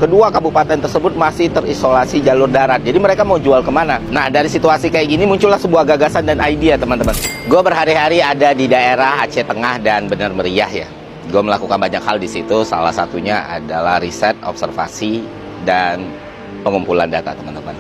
kedua kabupaten tersebut masih terisolasi jalur darat. Jadi mereka mau jual kemana? Nah, dari situasi kayak gini muncullah sebuah gagasan dan ide, teman-teman. Gue berhari-hari ada di daerah Aceh Tengah dan Bener Meriah ya. Gue melakukan banyak hal di situ. Salah satunya adalah riset, observasi, dan pengumpulan data, teman-teman.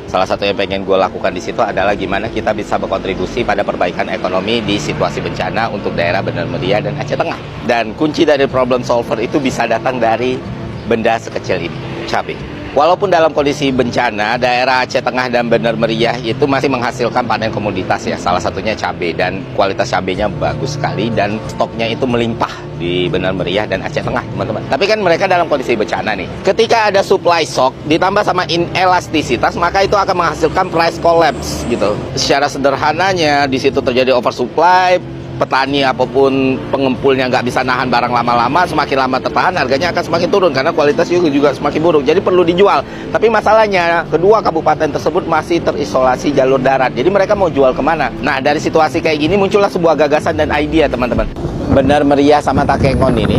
Salah satu yang pengen gue lakukan di situ adalah gimana kita bisa berkontribusi pada perbaikan ekonomi di situasi bencana untuk daerah Bener Meriah dan Aceh Tengah. Dan kunci dari problem solver itu bisa datang dari benda sekecil ini, cabai. Walaupun dalam kondisi bencana, daerah Aceh Tengah dan Bener Meriah itu masih menghasilkan panen komoditas ya. Salah satunya cabai, dan kualitas cabainya bagus sekali dan stoknya itu melimpah di Bener Meriah dan Aceh Tengah, teman-teman. Tapi kan mereka dalam kondisi bencana nih. Ketika ada supply shock ditambah sama inelastisitas, maka itu akan menghasilkan price collapse gitu. Secara sederhananya di situ terjadi oversupply. Petani apapun pengempulnya nggak bisa nahan barang lama-lama, semakin lama tertahan harganya akan semakin turun karena kualitas juga semakin buruk. Jadi perlu dijual. Tapi masalahnya kedua kabupaten tersebut masih terisolasi jalur darat. Jadi mereka mau jual kemana? Nah, dari situasi kayak gini muncullah sebuah gagasan dan ide, teman-teman. Bener Meriah sama Takengon ini,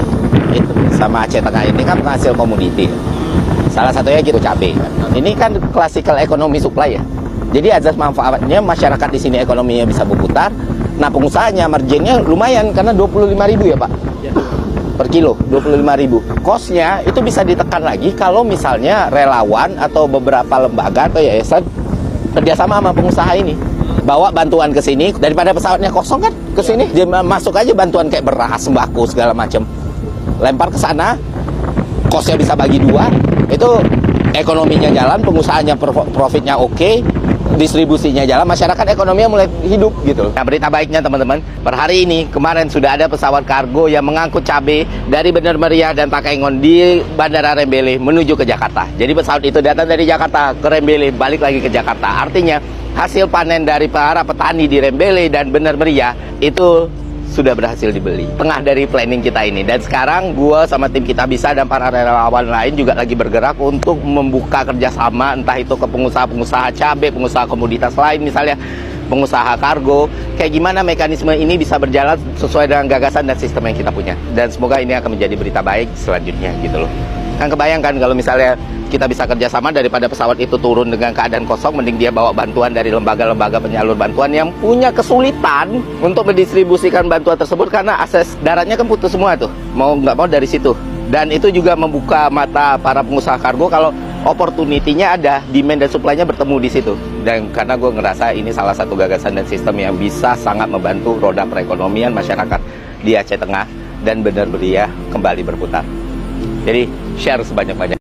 sama Aceh Tengah ini kan penghasil komoditi. Salah satunya gitu cabai. Ini kan classical economy supply ya. Jadi azas manfaatnya masyarakat di sini ekonominya bisa berputar. Nah, pengusahanya marginnya lumayan karena 25.000 ya Pak per kilo, 25.000. Cost-nya itu bisa ditekan lagi kalau misalnya relawan atau beberapa lembaga atau yayasan kerjasama sama pengusaha ini, bawa bantuan ke sini daripada pesawatnya kosong kan ke sini, dia masuk aja bantuan kayak beras, sembako segala macam, lempar ke sana, cost-nya bisa bagi dua, itu ekonominya jalan, pengusahanya profitnya oke, distribusinya jalan, masyarakat ekonominya mulai hidup gitu. Nah, berita baiknya teman-teman, per hari ini kemarin sudah ada pesawat kargo yang mengangkut cabai dari Bener Meriah dan Takengon di Bandara Rembele menuju ke Jakarta. Jadi pesawat itu datang dari Jakarta ke Rembele, balik lagi ke Jakarta. Artinya hasil panen dari para petani di Rembele dan Bener Meriah itu sudah berhasil dibeli. Tengah dari planning kita ini. Dan sekarang gue sama tim Kita Bisa dan para relawan lain juga lagi bergerak untuk membuka kerjasama, entah itu ke pengusaha-pengusaha cabai, pengusaha komoditas lain misalnya, pengusaha kargo. Kayak gimana mekanisme ini bisa berjalan sesuai dengan gagasan dan sistem yang kita punya. Dan semoga ini akan menjadi berita baik selanjutnya gitu loh. Kan kebayangkan kalau misalnya kita bisa kerjasama, daripada pesawat itu turun dengan keadaan kosong, mending dia bawa bantuan dari lembaga-lembaga penyalur bantuan yang punya kesulitan untuk mendistribusikan bantuan tersebut karena akses daratnya kan putus semua tuh, mau nggak mau dari situ. Dan itu juga membuka mata para pengusaha kargo kalau opportunity-nya ada, demand dan supply-nya bertemu di situ. Dan karena gue ngerasa ini salah satu gagasan dan sistem yang bisa sangat membantu roda perekonomian masyarakat di Aceh Tengah dan Bener Meriah kembali berputar. Jadi share sebanyak-banyak.